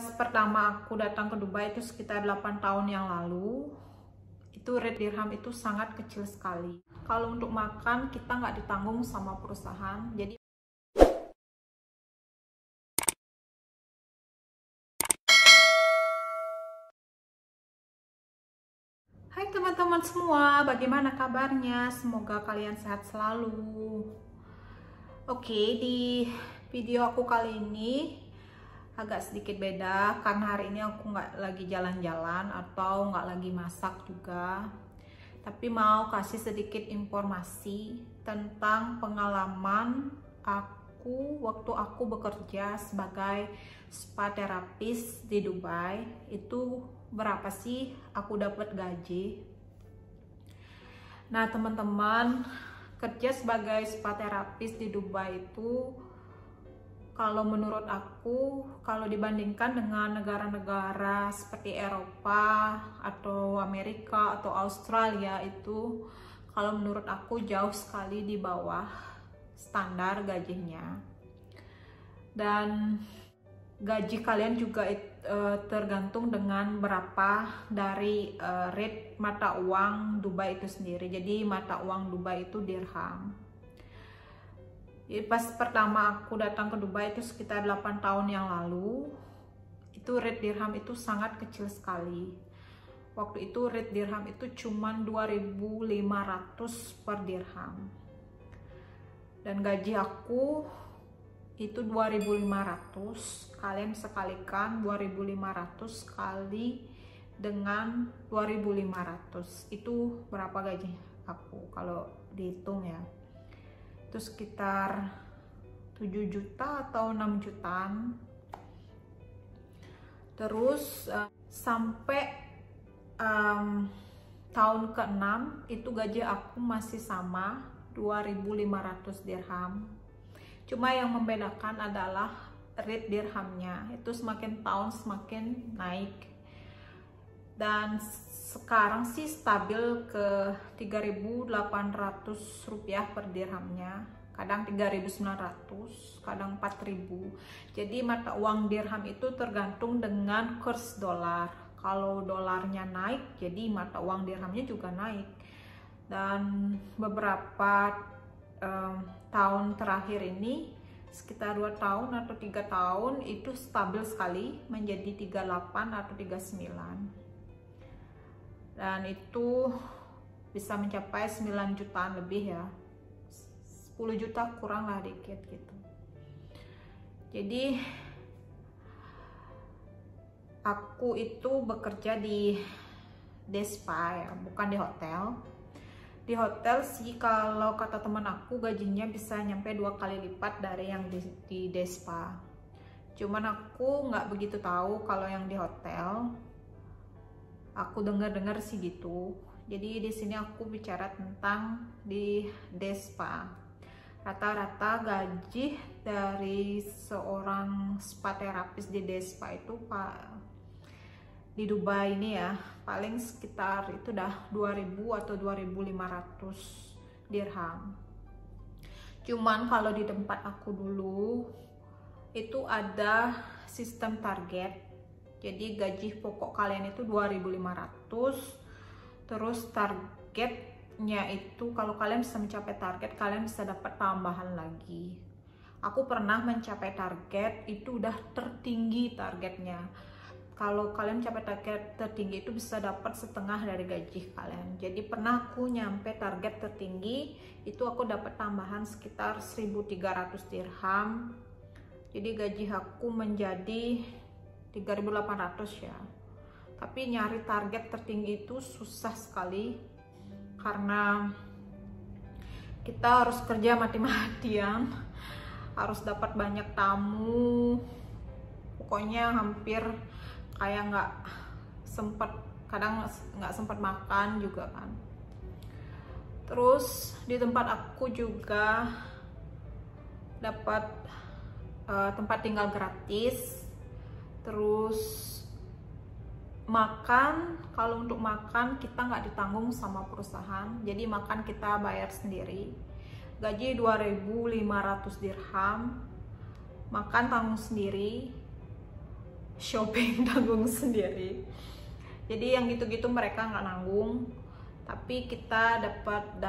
Pertama aku datang ke Dubai itu sekitar 8 tahun yang lalu. Itu rate dirham itu sangat kecil sekali. Kalau untuk makan kita nggak ditanggung sama perusahaan. Jadi hai teman-teman semua, bagaimana kabarnya? Semoga kalian sehat selalu. Oke, di video aku kali ini agak sedikit beda karena hari ini aku nggak lagi jalan-jalan atau nggak lagi masak juga, tapi mau kasih sedikit informasi tentang pengalaman aku waktu aku bekerja sebagai spa terapis di Dubai. Itu berapa sih aku dapat gaji. Nah teman-teman, kerja sebagai spa terapis di Dubai itu, kalau menurut aku, kalau dibandingkan dengan negara-negara seperti Eropa atau Amerika atau Australia, itu kalau menurut aku jauh sekali di bawah standar gajinya. Dan gaji kalian juga tergantung dengan berapa dari rate mata uang Dubai itu sendiri. Jadi mata uang Dubai itu dirham. Pas pertama aku datang ke Dubai itu sekitar 8 tahun yang lalu, itu rate dirham itu sangat kecil sekali. Waktu itu rate dirham itu cuman 2.500 per dirham. Dan gaji aku itu 2.500. Kalian sekalikan 2.500 kali dengan 2.500. Itu berapa gaji aku kalau dihitung ya? Itu sekitar 7 juta atau 6 jutaan. Terus sampai tahun ke-6 itu gaji aku masih sama 2.500 dirham. Cuma yang membedakan adalah rate dirhamnya, itu semakin tahun semakin naik. Dan sekarang sih stabil ke 3.800 rupiah per dirhamnya, kadang 3.900, kadang 4.000. Jadi mata uang dirham itu tergantung dengan kurs dolar. Kalau dolarnya naik, jadi mata uang dirhamnya juga naik. Dan beberapa tahun terakhir ini, sekitar 2 tahun atau 3 tahun, itu stabil sekali menjadi 38 atau 39. Dan itu bisa mencapai 9 jutaan lebih ya, 10 juta kurang lah dikit gitu. Jadi aku itu bekerja di spa ya, bukan di hotel. Di hotel sih kalau kata teman aku gajinya bisa nyampe 2 kali lipat dari yang di spa. Cuman aku nggak begitu tahu kalau yang di hotel. Aku dengar-dengar sih gitu. Jadi di sini aku bicara tentang di spa. Rata-rata gaji dari seorang spa terapis di spa itu di Dubai ini ya, paling sekitar itu dah 2.000 atau 2.500 dirham. Cuman kalau di tempat aku dulu itu ada sistem target. Jadi gaji pokok kalian itu 2.500, terus targetnya itu kalau kalian bisa mencapai target, kalian bisa dapat tambahan lagi. Aku pernah mencapai target, itu udah tertinggi targetnya. Kalau kalian mencapai target tertinggi itu bisa dapat setengah dari gaji kalian. Jadi pernah aku nyampe target tertinggi, itu aku dapat tambahan sekitar 1.300 dirham. Jadi gaji aku menjadi 3.800 ya. Tapi nyari target tertinggi itu susah sekali karena kita harus kerja mati-matian, harus dapat banyak tamu. Pokoknya hampir kayak nggak sempet, kadang nggak sempat makan juga kan. Terus di tempat aku juga dapat tempat tinggal gratis. Terus makan, kalau untuk makan kita nggak ditanggung sama perusahaan, jadi makan kita bayar sendiri. Gaji 2.500 dirham, makan tanggung sendiri. shopping tanggung sendiri. Jadi yang gitu-gitu mereka nggak nanggung, tapi kita dapat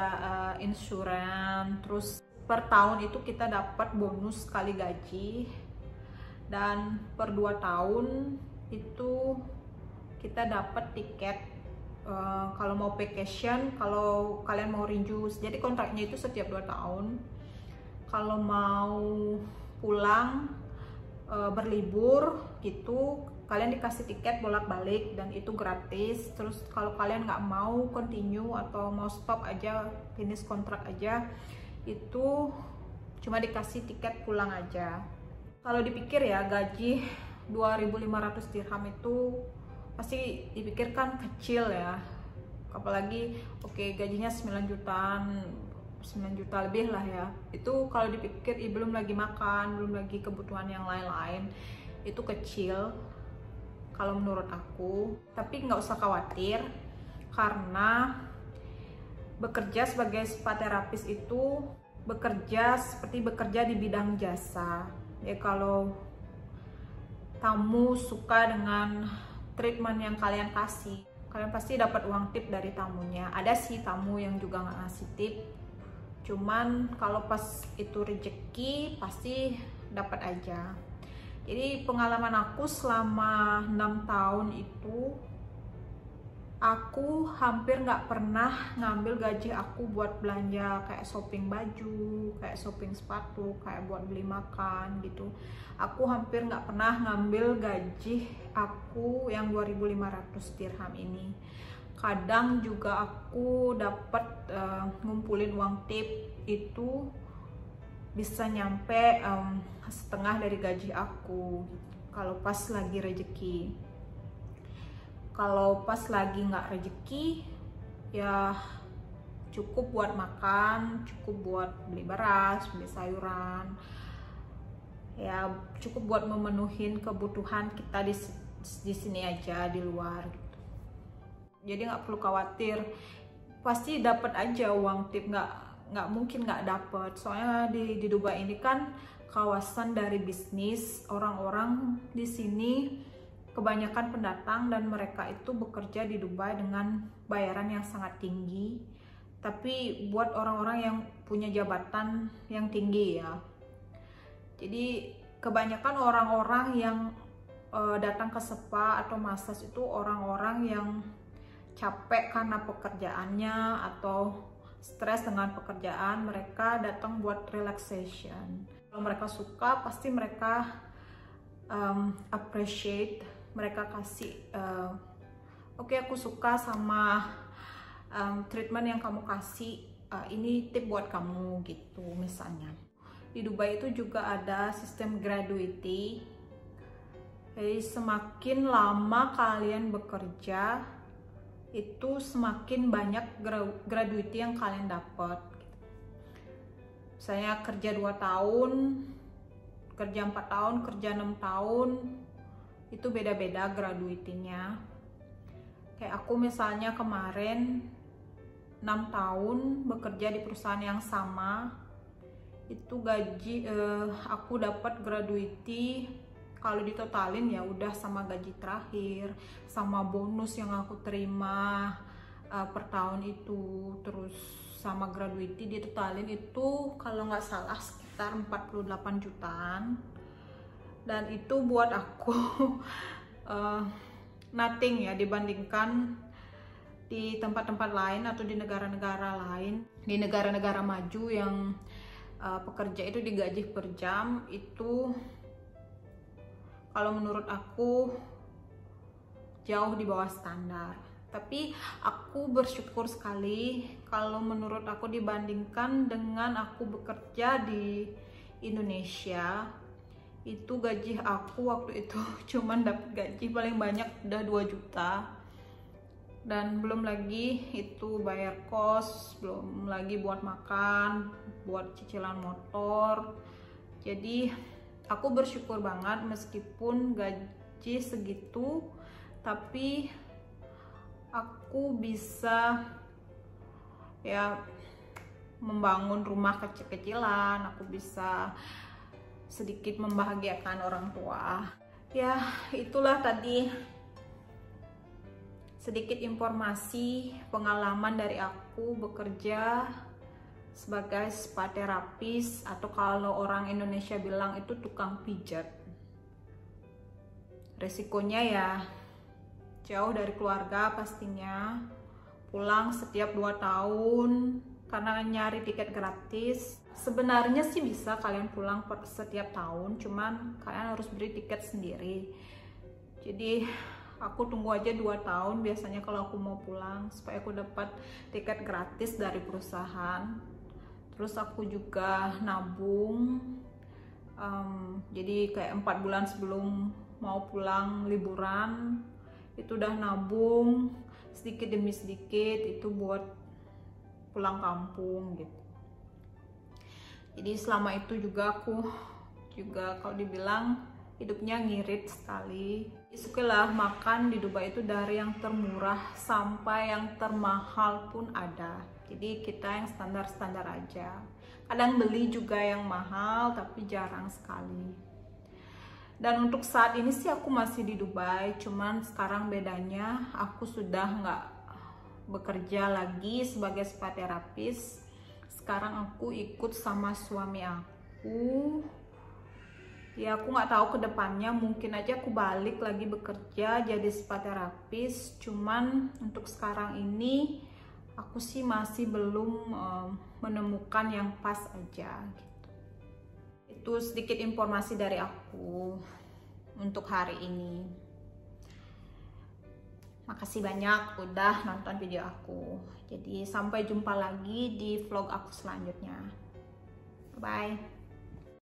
insuran. Terus per tahun itu kita dapat bonus kali gaji, dan per 2 tahun itu kita dapat tiket kalau mau vacation, kalau kalian mau renew. Jadi kontraknya itu setiap 2 tahun. Kalau mau pulang berlibur gitu, kalian dikasih tiket bolak-balik dan itu gratis. Terus kalau kalian nggak mau continue atau mau stop aja, finish kontrak aja, itu cuma dikasih tiket pulang aja. Kalau dipikir ya, gaji 2.500 dirham itu pasti dipikirkan kecil ya, apalagi gajinya 9 juta lebih lah ya. Itu kalau dipikir belum lagi makan, belum lagi kebutuhan yang lain-lain, itu kecil kalau menurut aku. Tapi nggak usah khawatir, karena bekerja sebagai spa terapis itu bekerja seperti bekerja di bidang jasa ya. Kalau tamu suka dengan treatment yang kalian kasih, kalian pasti dapat uang tip dari tamunya. Ada sih tamu yang juga nggak ngasih tip, cuman kalau pas itu rezeki pasti dapat aja. Jadi pengalaman aku selama 6 tahun itu, aku hampir nggak pernah ngambil gaji aku buat belanja kayak shopping baju, kayak shopping sepatu, kayak buat beli makan gitu. Aku hampir nggak pernah ngambil gaji aku yang 2.500 dirham ini. Kadang juga aku dapat ngumpulin uang tip itu bisa nyampe setengah dari gaji aku kalau pas lagi rezeki. Kalau pas lagi nggak rezeki ya cukup buat makan, cukup buat beli beras, beli sayuran, ya cukup buat memenuhi kebutuhan kita di sini aja, di luar gitu. Jadi nggak perlu khawatir, pasti dapat aja uang tip, nggak mungkin nggak dapat. Soalnya di Dubai ini kan kawasan dari bisnis, orang-orang di sini kebanyakan pendatang dan mereka itu bekerja di Dubai dengan bayaran yang sangat tinggi. Tapi buat orang-orang yang punya jabatan yang tinggi ya. Jadi kebanyakan orang-orang yang datang ke spa atau massage itu orang-orang yang capek karena pekerjaannya atau stres dengan pekerjaan. Mereka datang buat relaxation. Kalau mereka suka, pasti mereka appreciate, mereka kasih oke, aku suka sama treatment yang kamu kasih, ini tip buat kamu gitu misalnya. Di Dubai itu juga ada sistem gratuity. Jadi semakin lama kalian bekerja, itu semakin banyak gratuity yang kalian dapat. Saya kerja 2 tahun, kerja 4 tahun, kerja 6 tahun, itu beda-beda gratuity-nya. Kayak aku misalnya kemarin 6 tahun bekerja di perusahaan yang sama, itu gaji aku dapat gratuity kalau ditotalin ya udah sama gaji terakhir, sama bonus yang aku terima per tahun itu, terus sama gratuity ditotalin itu kalau nggak salah sekitar 48 jutaan. Dan itu buat aku nothing ya dibandingkan di tempat-tempat lain atau di negara-negara lain. Di negara-negara maju yang pekerja itu digaji per jam, itu kalau menurut aku jauh di bawah standar. Tapi aku bersyukur sekali kalau menurut aku dibandingkan dengan aku bekerja di Indonesia, itu gaji aku waktu itu cuman dapat gaji paling banyak udah 2 juta. Dan belum lagi itu bayar kos, belum lagi buat makan, buat cicilan motor. Jadi aku bersyukur banget meskipun gaji segitu, tapi aku bisa ya membangun rumah kecil-kecilan, aku bisa sedikit membahagiakan orang tua. Ya, itulah tadi sedikit informasi pengalaman dari aku bekerja sebagai spa terapis, atau kalau orang Indonesia bilang itu tukang pijat. Resikonya ya jauh dari keluarga pastinya, pulang setiap 2 tahun karena nyari tiket gratis. Sebenarnya sih bisa kalian pulang setiap tahun, cuman kalian harus beli tiket sendiri. Jadi aku tunggu aja 2 tahun biasanya kalau aku mau pulang, supaya aku dapat tiket gratis dari perusahaan. Terus aku juga nabung, jadi kayak 4 bulan sebelum mau pulang liburan itu udah nabung sedikit demi sedikit itu buat pulang kampung gitu. Jadi selama itu juga aku juga kalau dibilang hidupnya ngirit sekali. Sukalah makan di Dubai itu dari yang termurah sampai yang termahal pun ada. Jadi kita yang standar-standar aja. Kadang beli juga yang mahal tapi jarang sekali. Dan untuk saat ini sih aku masih di Dubai, cuman sekarang bedanya aku sudah nggak bekerja lagi sebagai spa terapis. Sekarang aku ikut sama suami aku. Ya aku nggak tahu kedepannya, mungkin aja aku balik lagi bekerja jadi spa terapis. Cuman untuk sekarang ini aku sih masih belum menemukan yang pas aja gitu. Itu sedikit informasi dari aku untuk hari ini. Makasih banyak udah nonton video aku. Jadi sampai jumpa lagi di vlog aku selanjutnya. Bye.